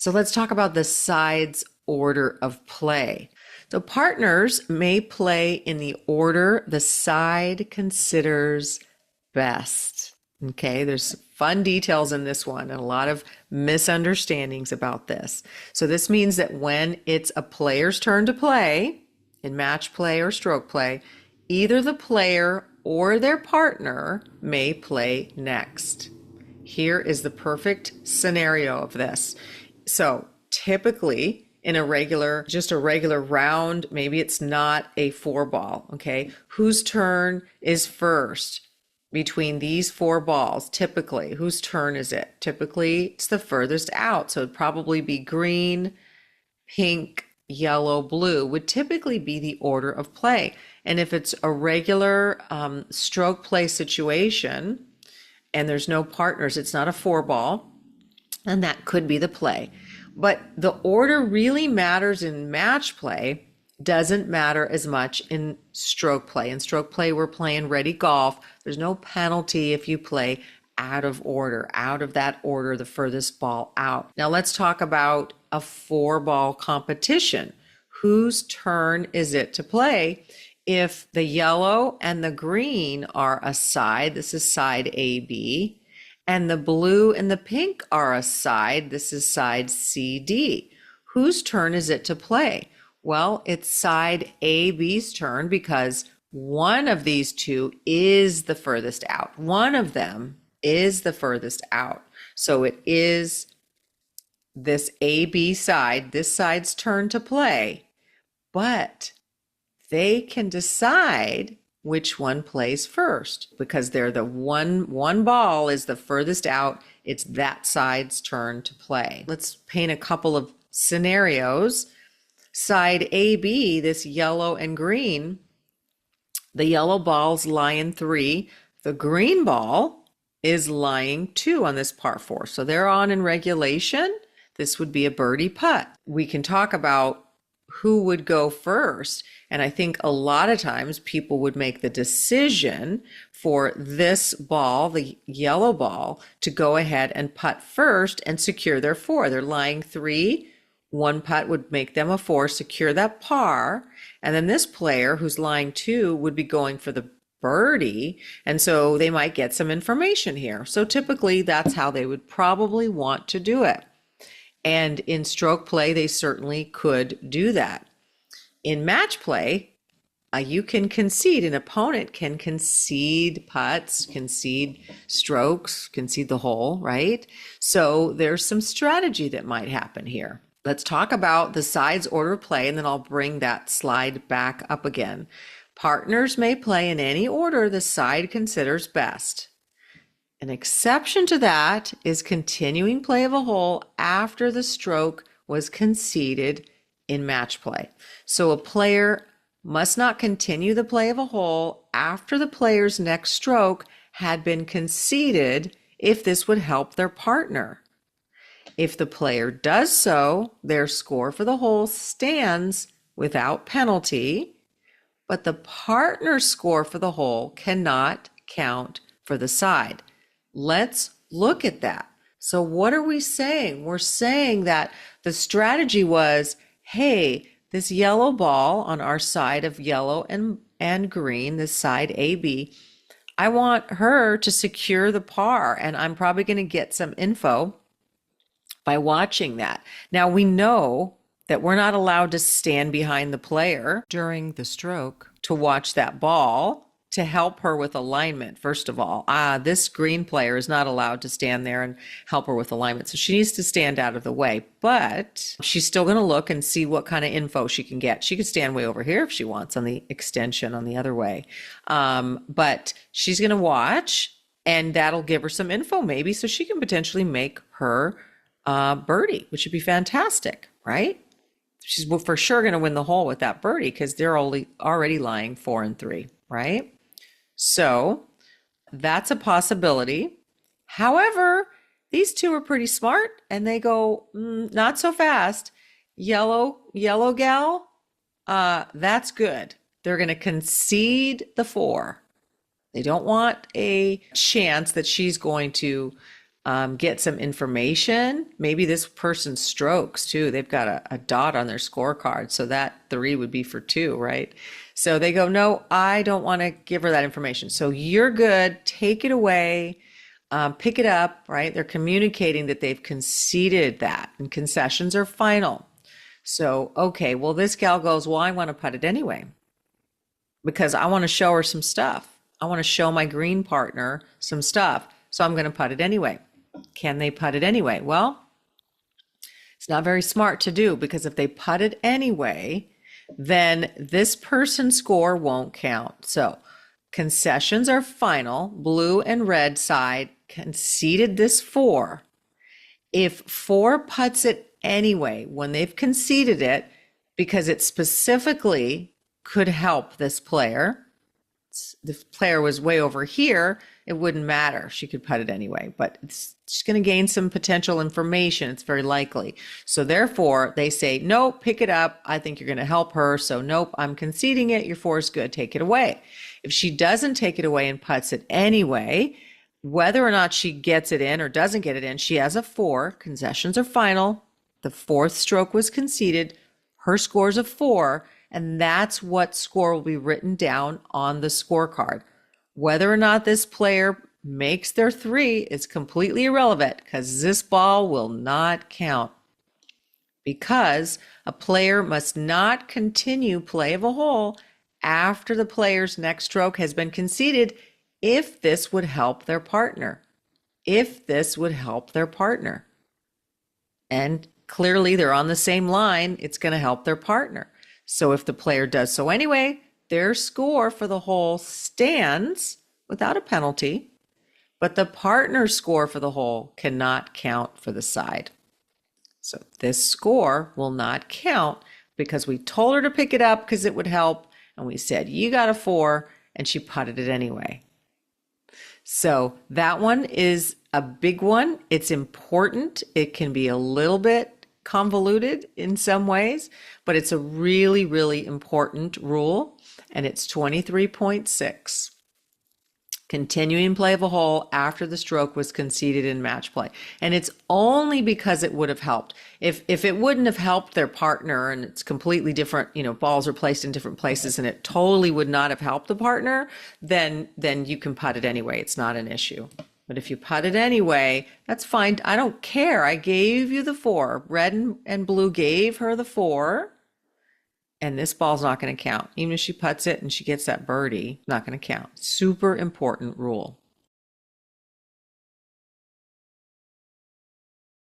So let's talk about the side's order of play. So partners may play in the order the side considers best. Okay, there's fun details in this one and a lot of misunderstandings about this. So this means that when it's a player's turn to play, in match play or stroke play, either the player or their partner may play next. Here is the perfect scenario of this. So typically in just a regular round, maybe it's not a four ball, okay? Whose turn is first between these four balls? Typically, whose turn is it? Typically, it's the furthest out. So it'd probably be green, pink, yellow, blue would typically be the order of play. And if it's a regular stroke play situation and there's no partners, it's not a four ball, and that could be the play. But the order really matters in match play, doesn't matter as much in stroke play. In stroke play, we're playing ready golf. There's no penalty if you play out of order, out of that order, the furthest ball out. Now let's talk about a four ball competition. Whose turn is it to play? If the yellow and the green are a side, this is side AB, and the blue and the pink are a side, this is side CD. Whose turn is it to play? Well, it's side AB's turn because one of these two is the furthest out. One of them is the furthest out. So it is this AB side, this side's turn to play, but they can decide which one plays first because they're the one ball is the furthest out. It's that side's turn to play. Let's paint a couple of scenarios. Side AB, this yellow and green, the yellow ball's lying 3. The green ball is lying 2 on this par 4. So they're on in regulation. This would be a birdie putt. We can talk about who would go first. And I think a lot of times people would make the decision for this ball, the yellow ball, to go ahead and putt first and secure their 4. They're lying 3. One putt would make them a 4, secure that par. And then this player who's lying 2 would be going for the birdie. And so they might get some information here. So typically that's how they would probably want to do it. And in stroke play, they certainly could do that. In match play, you can concede. An opponent can concede putts, concede strokes, concede the hole, right? So there's some strategy that might happen here. Let's talk about the side's order of play, and then I'll bring that slide back up again. Partners may play in any order the side considers best. An exception to that is continuing play of a hole after the stroke was conceded in match play. So a player must not continue the play of a hole after the player's next stroke had been conceded if this would help their partner. If the player does so, their score for the hole stands without penalty, but the partner's score for the hole cannot count for the side. Let's look at that. So what are we saying? We're saying that the strategy was, hey, this yellow ball on our side of yellow and green, this side AB, I want her to secure the par, and I'm probably going to get some info by watching that. Now we know that we're not allowed to stand behind the player during the stroke to watch that ball to help her with alignment. First of all, this green player is not allowed to stand there and help her with alignment. So she needs to stand out of the way, but she's still going to look and see what kind of info she can get. She could stand way over here if she wants on the extension on the other way. But she's going to watch, and that'll give her some info maybe so she can potentially make her birdie, which would be fantastic, right? She's for sure going to win the hole with that birdie because they're already lying 4 and 3, right? So that's a possibility. However, these two are pretty smart and they go, not so fast. Yellow gal, that's good. They're going to concede the 4. They don't want a chance that she's going to get some information. Maybe this person strokes too. They've got a dot on their scorecard. So that 3 would be for 2, right? So they go, no, I don't want to give her that information. So you're good. Take it away. Pick it up, right? They're communicating that they've conceded that, and concessions are final. So, okay, well, this gal goes, well, I want to putt it anyway because I want to show her some stuff. I want to show my green partner some stuff. So I'm going to putt it anyway. Can they putt it anyway? Well, it's not very smart to do, because if they putt it anyway, then this person's score won't count. So concessions are final. Blue and red side conceded this 4. If 4 putts it anyway, when they've conceded it, because it specifically could help this player, the player was way over here, it wouldn't matter. She could putt it anyway, but she's going to gain some potential information. It's very likely. So therefore, they say, nope, pick it up. I think you're going to help her. So nope, I'm conceding it. Your 4 is good. Take it away. If she doesn't take it away and putts it anyway, whether or not she gets it in or doesn't get it in, she has a 4. Concessions are final. The 4th stroke was conceded. Her score's a 4. And that's what score will be written down on the scorecard. Whether or not this player makes their 3 is completely irrelevant, because this ball will not count. Because a player must not continue play of a hole after the player's next stroke has been conceded if this would help their partner. If this would help their partner. And clearly they're on the same line, it's going to help their partner. So if the player does so anyway, their score for the hole stands without a penalty, but the partner's score for the hole cannot count for the side. So this score will not count because we told her to pick it up because it would help, and we said, you got a 4, and she putted it anyway. So that one is a big one. It's important. It can be a little bit convoluted in some ways, but it's a really, really important rule, and it's 23.6. Continuing play of a hole after the stroke was conceded in match play. And it's only because it would have helped. If it wouldn't have helped their partner, and it's completely different, balls are placed in different places and it totally would not have helped the partner, then you can putt it anyway. It's not an issue. But if you putt it anyway, that's fine. I don't care. I gave you the 4. Red and blue gave her the 4. And this ball's not going to count. Even if she putts it and she gets that birdie, not going to count. Super important rule.